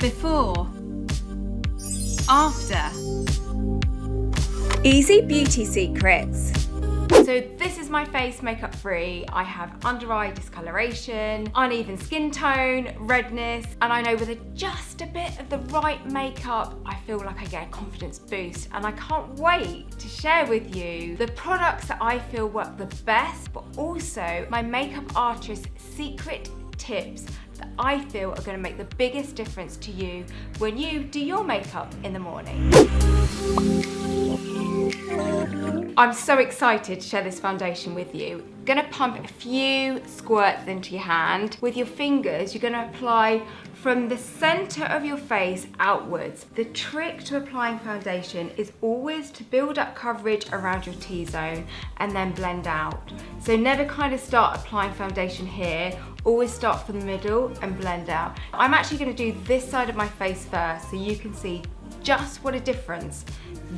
Before. After. Easy beauty secrets. So this is my face makeup free. I have under eye discoloration, uneven skin tone, redness, and I know with just a bit of the right makeup, I feel like I get a confidence boost, and I can't wait to share with you the products that I feel work the best, but also my makeup artist's secret tips that I feel are going to make the biggest difference to you when you do your makeup in the morning. I'm so excited to share this foundation with you. Gonna pump a few squirts into your hand. With your fingers, you're gonna apply from the center of your face outwards. The trick to applying foundation is always to build up coverage around your T-zone and then blend out. So never kind of start applying foundation here, always start from the middle and blend out. I'm actually gonna do this side of my face first so you can see just what a difference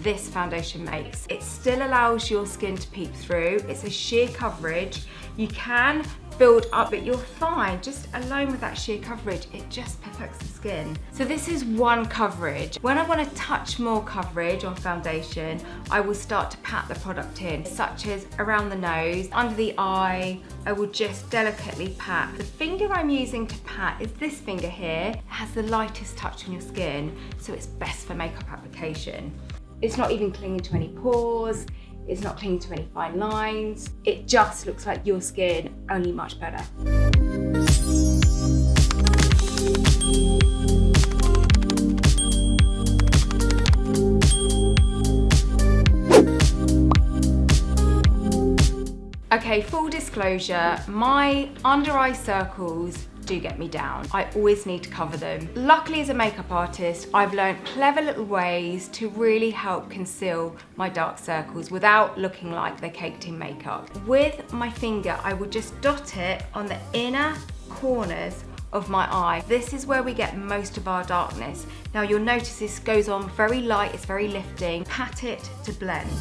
this foundation makes. It still allows your skin to peek through. It's a sheer coverage. You can build up, but you're fine. Just alone with that sheer coverage, it just perfects the skin. So this is one coverage. When I want to touch more coverage on foundation, I will start to pat the product in, such as around the nose, under the eye. I will just delicately pat. The finger I'm using to pat is this finger here. It has the lightest touch on your skin, so it's best for makeup application. It's not even clinging to any pores. It's not clinging to any fine lines. It just looks like your skin, only much better. Okay, full disclosure, my under eye circles do get me down. I always need to cover them. Luckily, as a makeup artist, I've learned clever little ways to really help conceal my dark circles without looking like they're caked in makeup. With my finger, I will just dot it on the inner corners of my eye. This is where we get most of our darkness. Now you'll notice this goes on very light, it's very lifting. Pat it to blend.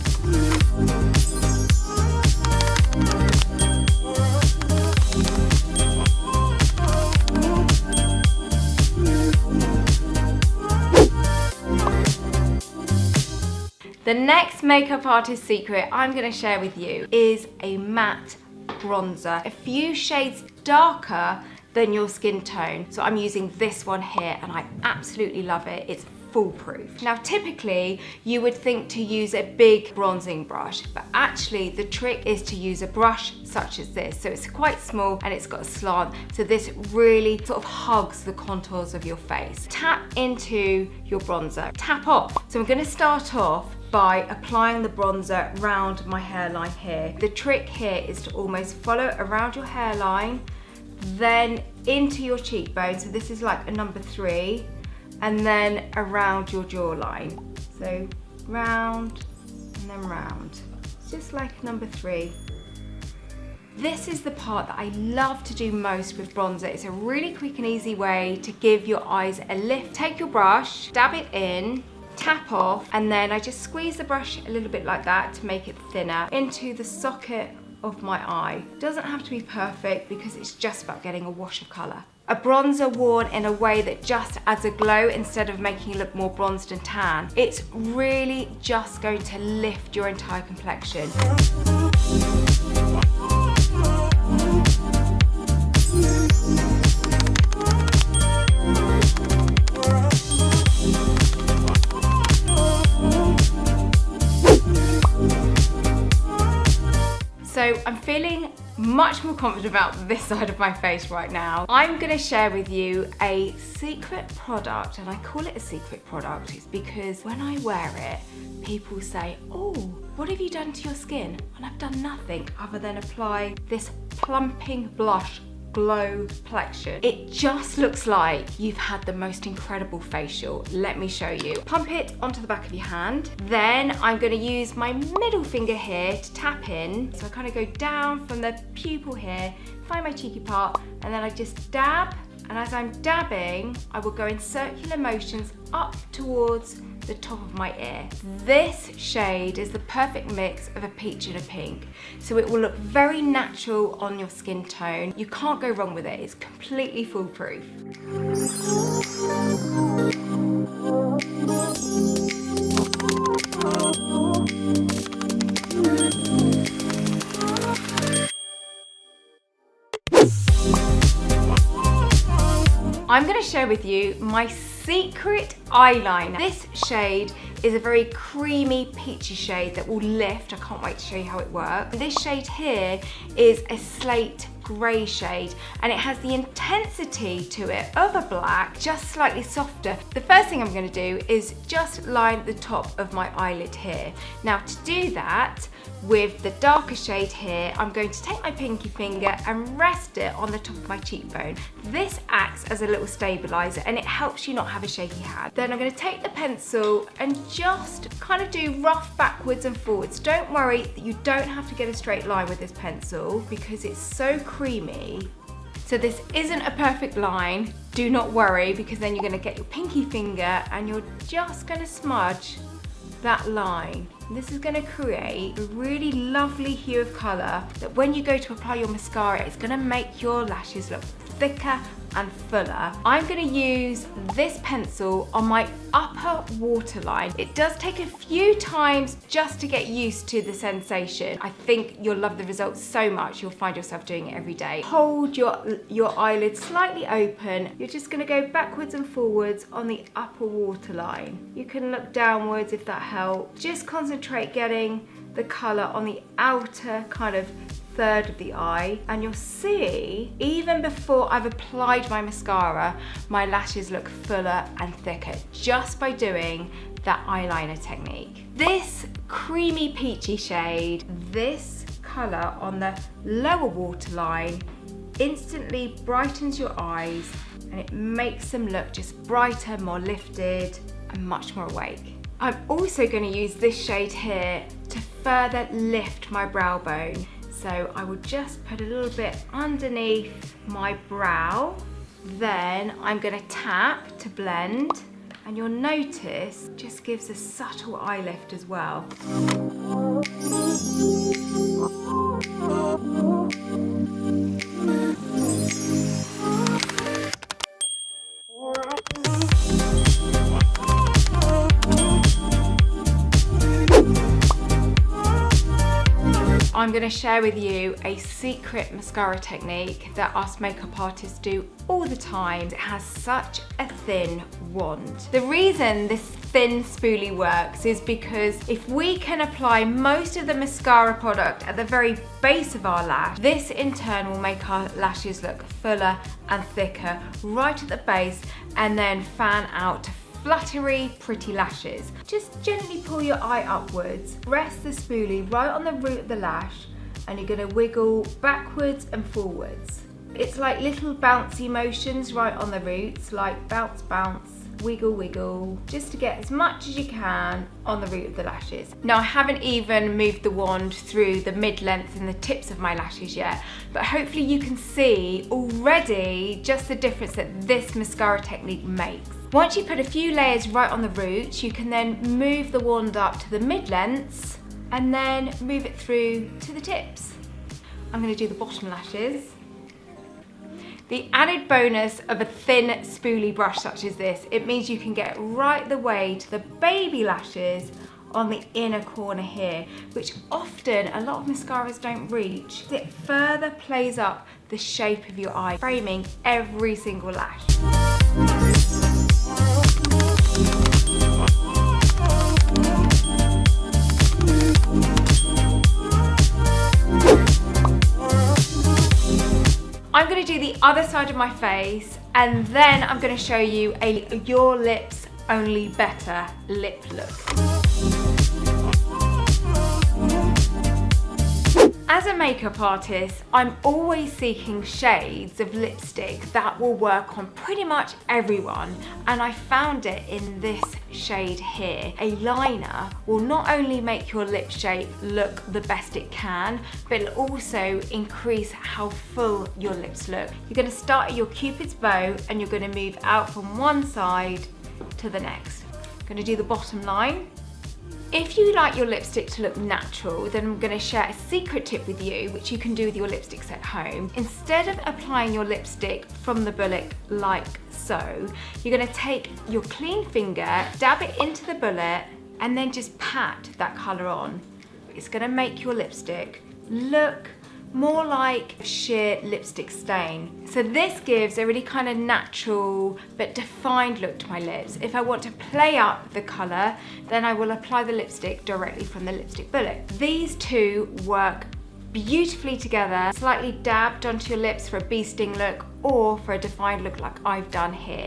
The next makeup artist secret I'm going to share with you is a matte bronzer, a few shades darker than your skin tone. So I'm using this one here and I absolutely love it. It's foolproof. Now typically you would think to use a big bronzing brush, but actually the trick is to use a brush such as this. So it's quite small and it's got a slant, so this really sort of hugs the contours of your face. Tap into your bronzer, tap off. So I'm going to start off by applying the bronzer around my hairline here. The trick here is to almost follow around your hairline, then into your cheekbone. So this is like a number 3, and then around your jawline. So round and then round. It's just like number 3. This is the part that I love to do most with bronzer. It's a really quick and easy way to give your eyes a lift. Take your brush, dab it in, tap off, and then I just squeeze the brush a little bit like that to make it thinner into the socket of my eye. Doesn't have to be perfect because it's just about getting a wash of colour. A bronzer worn in a way that just adds a glow instead of making you look more bronzed and tan. It's really just going to lift your entire complexion. So I'm feeling much more confident about this side of my face right now. I'm gonna share with you a secret product, and I call it a secret product is because when I wear it, people say, oh, what have you done to your skin? And I've done nothing other than apply this plumping blush glow complexion. It just looks like you've had the most incredible facial. Let me show you. Pump it onto the back of your hand. Then I'm gonna use my middle finger here to tap in. So I kind of go down from the pupil here, find my cheeky part, and then I just dab. And as I'm dabbing, I will go in circular motions up towards the top of my ear. This shade is the perfect mix of a peach and a pink. So it will look very natural on your skin tone. You can't go wrong with it. It's completely foolproof. I'm gonna share with you my secret eyeliner. This shade is a very creamy peachy shade that will lift. I can't wait to show you how it works. This shade here is a slate grey shade, and it has the intensity to it of a black, just slightly softer. The first thing I'm going to do is just line the top of my eyelid here. Now to do that, with the darker shade here, I'm going to take my pinky finger and rest it on the top of my cheekbone. This acts as a little stabilizer and it helps you not have a shaky hand. Then I'm going to take the pencil and just kind of do rough backwards and forwards. Don't worry that you don't have to get a straight line with this pencil because it's so creamy. So this isn't a perfect line. Do not worry, because then you're going to get your pinky finger and you're just going to smudge that line. This is going to create a really lovely hue of colour that when you go to apply your mascara, it's going to make your lashes look thicker and fuller. I'm going to use this pencil on my upper waterline. It does take a few times just to get used to the sensation. I think you'll love the results so much you'll find yourself doing it every day. Hold your eyelid slightly open. You're just going to go backwards and forwards on the upper waterline. You can look downwards if that helps. Just concentrate getting the colour on the outer kind of third of the eye, and you'll see even before I've applied my mascara, my lashes look fuller and thicker just by doing that eyeliner technique. This creamy peachy shade, this colour on the lower waterline instantly brightens your eyes and it makes them look just brighter, more lifted and much more awake. I'm also going to use this shade here to further lift my brow bone. So I will just put a little bit underneath my brow. Then I'm going to tap to blend, and you'll notice it just gives a subtle eye lift as well. I'm going to share with you a secret mascara technique that us makeup artists do all the time. It has such a thin wand. The reason this thin spoolie works is because if we can apply most of the mascara product at the very base of our lash, this in turn will make our lashes look fuller and thicker right at the base, and then fan out to fluttery, pretty lashes. Just gently pull your eye upwards, rest the spoolie right on the root of the lash, and you're going to wiggle backwards and forwards. It's like little bouncy motions right on the roots, like bounce, bounce, wiggle, wiggle, just to get as much as you can on the root of the lashes. Now I haven't even moved the wand through the mid-length and the tips of my lashes yet, but hopefully you can see already just the difference that this mascara technique makes. Once you put a few layers right on the roots, you can then move the wand up to the mid-lengths and then move it through to the tips. I'm going to do the bottom lashes. The added bonus of a thin spoolie brush such as this, it means you can get right the way to the baby lashes on the inner corner here, which often a lot of mascaras don't reach. It further plays up the shape of your eye, framing every single lash. I'm going to do the other side of my face, and then I'm going to show you a Your Lips Only Better lip look. As a makeup artist, I'm always seeking shades of lipstick that will work on pretty much everyone, and I found it in this shade here. Eyeliner will not only make your lip shape look the best it can, but it'll also increase how full your lips look. You're going to start at your Cupid's bow and you're going to move out from one side to the next. I'm going to do the bottom line. If you like your lipstick to look natural, then I'm going to share a secret tip with you, which you can do with your lipsticks at home. Instead of applying your lipstick from the bullet like so, you're going to take your clean finger, dab it into the bullet, and then just pat that colour on. It's going to make your lipstick look more like sheer lipstick stain. So this gives a really kind of natural but defined look to my lips. If I want to play up the colour, then I will apply the lipstick directly from the lipstick bullet. These two work beautifully together, slightly dabbed onto your lips for a bee sting look or for a defined look like I've done here.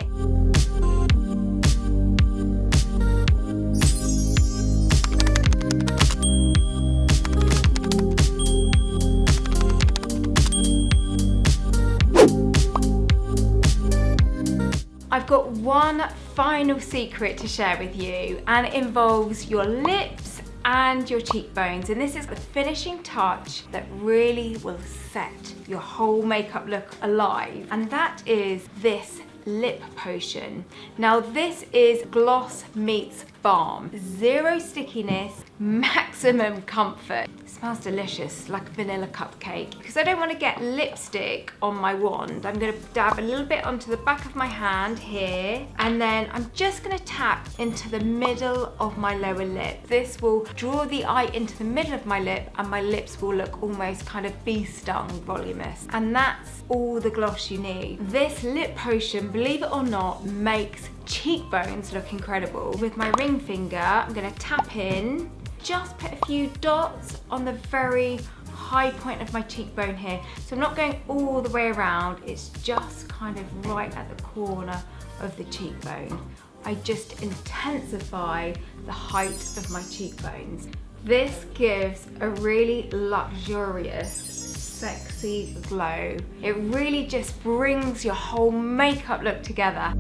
I've got one final secret to share with you, and it involves your lips and your cheekbones, and this is the finishing touch that really will set your whole makeup look alive, and that is this lip potion. Now this is gloss meets balm, zero stickiness, maximum comfort. It smells delicious, like a vanilla cupcake. Because I don't want to get lipstick on my wand, I'm going to dab a little bit onto the back of my hand here, and then I'm just going to tap into the middle of my lower lip. This will draw the eye into the middle of my lip, and my lips will look almost kind of bee stung voluminous, and that's all the gloss you need. This lip potion, believe it or not, makes cheekbones look incredible. With my ring finger, I'm going to tap in, just put a few dots on the very high point of my cheekbone here. So I'm not going all the way around, it's just kind of right at the corner of the cheekbone. I just intensify the height of my cheekbones. This gives a really luxurious, sexy glow. It really just brings your whole makeup look together.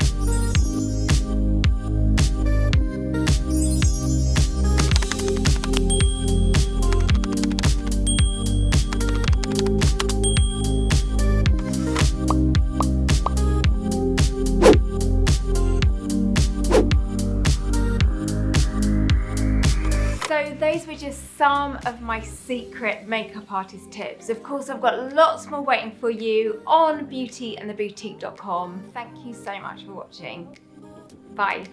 So those were just some of my secret makeup artist tips. Of course, I've got lots more waiting for you on beautyandtheboutique.com. Thank you so much for watching. Bye.